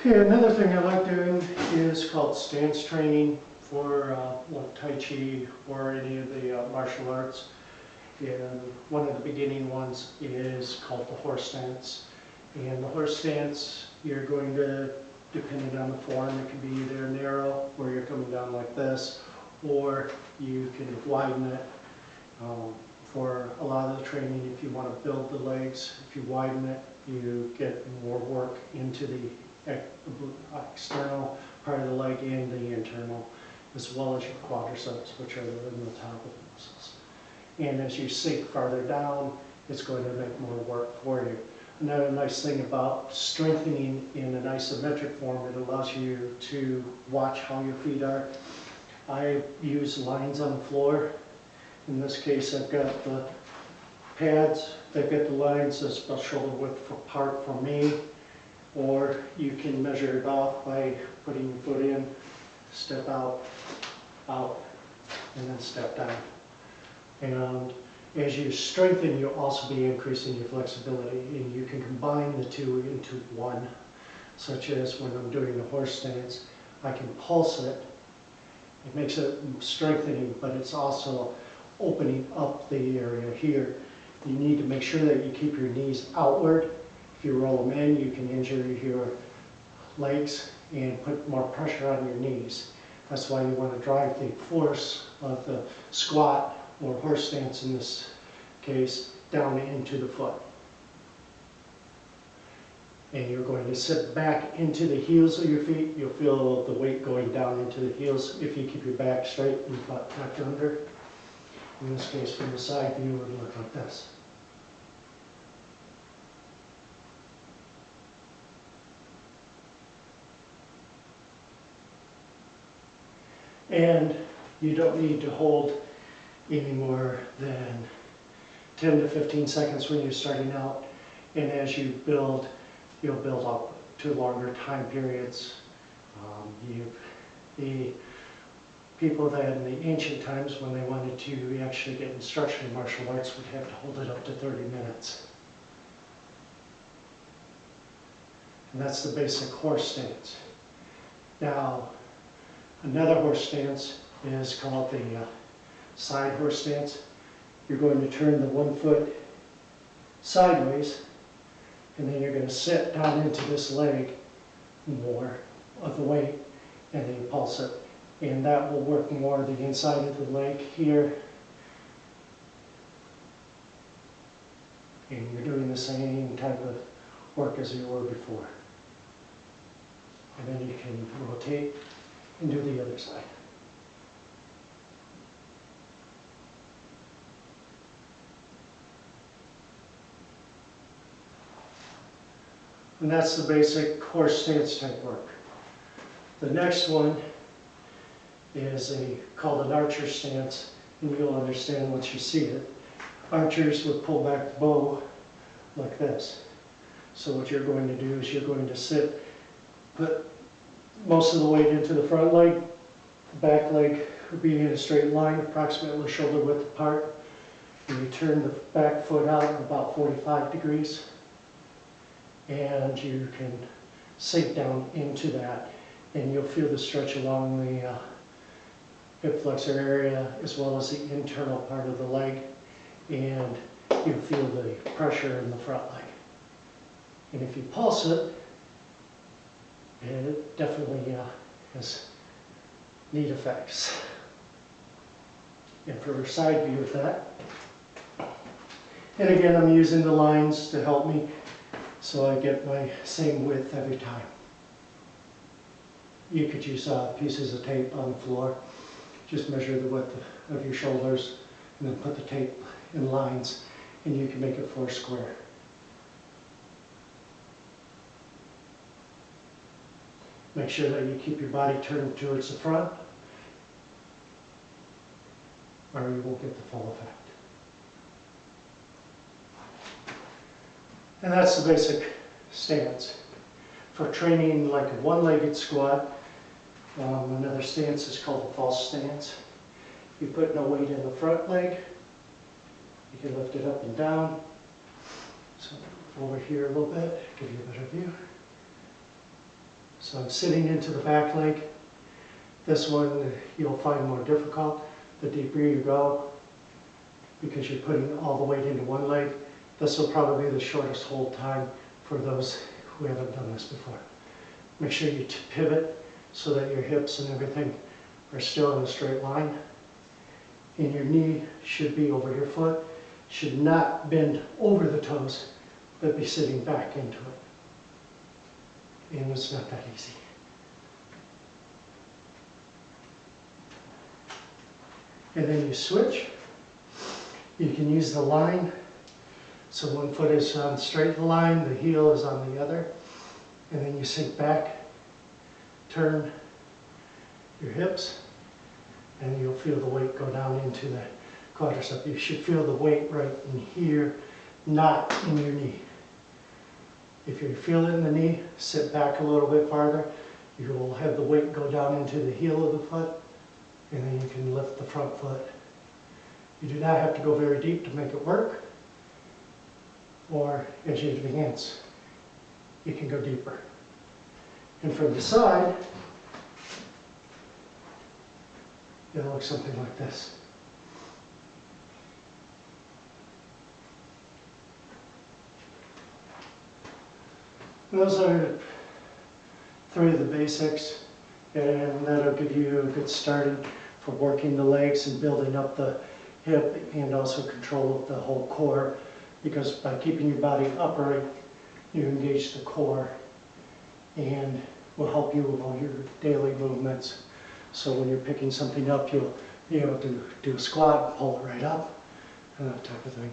Okay, another thing I like doing is called stance training for like Taiqi or any of the martial arts. And one of the beginning ones is called the horse stance. And the horse stance, you're going to, depending on the form, it can be either narrow, where you're coming down like this, or you can widen it. For a lot of the training, if you want to build the legs, if you widen it, you get more work into the external part of the leg and the internal, as well as your quadriceps, which are in the top of the muscles. And as you sink farther down, it's going to make more work for you. Another nice thing about strengthening in an isometric form, it allows you to watch how your feet are. I use lines on the floor. In this case, I've got the pads, they've got the lines that's about shoulder width apart from me, or you can measure it off by putting your foot in, step out, out, and then step down. And as you strengthen, you'll also be increasing your flexibility, and you can combine the two into one, such as when I'm doing the horse stance, I can pulse it. It makes it strengthening, but it's also opening up the area here. You need to make sure that you keep your knees outward. If you roll them in, you can injure your legs and put more pressure on your knees. That's why you want to drive the force of the squat or horse stance in this case down into the foot. And you're going to sit back into the heels of your feet. You'll feel the weight going down into the heels if you keep your back straight and butt tucked under. In this case, from the side view, it would look like this. And you don't need to hold any more than 10 to 15 seconds when you're starting out. And as you build, you'll build up to longer time periods. The people that in the ancient times, when they wanted to actually get instruction in martial arts, would have to hold it up to 30 minutes. And that's the basic horse stance. Now, another horse stance is called the side horse stance. You're going to turn the one foot sideways, and then you're going to sit down into this leg more of the weight, and then you pulse it. And that will work more the inside of the leg here. And you're doing the same type of work as you were before. And then you can rotate and do the other side. And that's the basic horse stance type work. The next one is called an archer stance, and you'll understand once you see it. Archers would pull back the bow like this. So what you're going to do is you're going to sit, put most of the weight into the front leg, the back leg will be in a straight line, approximately shoulder width apart. And you turn the back foot out about 45 degrees, and you can sink down into that, and you'll feel the stretch along the hip flexor area as well as the internal part of the leg, and you'll feel the pressure in the front leg. And if you pulse it, it definitely has neat effects. And for a side view of that, and again, I'm using the lines to help me so I get my same width every time. You could use pieces of tape on the floor. Just measure the width of your shoulders and then put the tape in lines, and you can make it 4 square. Make sure that you keep your body turned towards the front, or you won't get the full effect. And that's the basic stance. For training like a one-legged squat, another stance is called a false stance. You put no weight in the front leg. You can lift it up and down. So over here a little bit, give you a better view. So I'm sitting into the back leg. This one you'll find more difficult the deeper you go, because you're putting all the weight into one leg. This will probably be the shortest hold time for those who haven't done this before. Make sure you pivot so that your hips and everything are still in a straight line. And your knee should be over your foot, should not bend over the toes, but be sitting back into it. And it's not that easy. And then you switch. You can use the line. So one foot is on straight line, the heel is on the other. And then you sink back, turn your hips, and you'll feel the weight go down into the quadricep. You should feel the weight right in here, not in your knee. If you feel it in the knee, sit back a little bit farther. You will have the weight go down into the heel of the foot, and then you can lift the front foot. You do not have to go very deep to make it work, or as you advance, you can go deeper. And from the side, it'll look something like this. Those are three of the basics, and that'll give you a good starting for working the legs and building up the hip and also control of the whole core, because by keeping your body upright, you engage the core and will help you with all your daily movements. So when you're picking something up, you'll be able to do a squat, pull it right up, and that type of thing.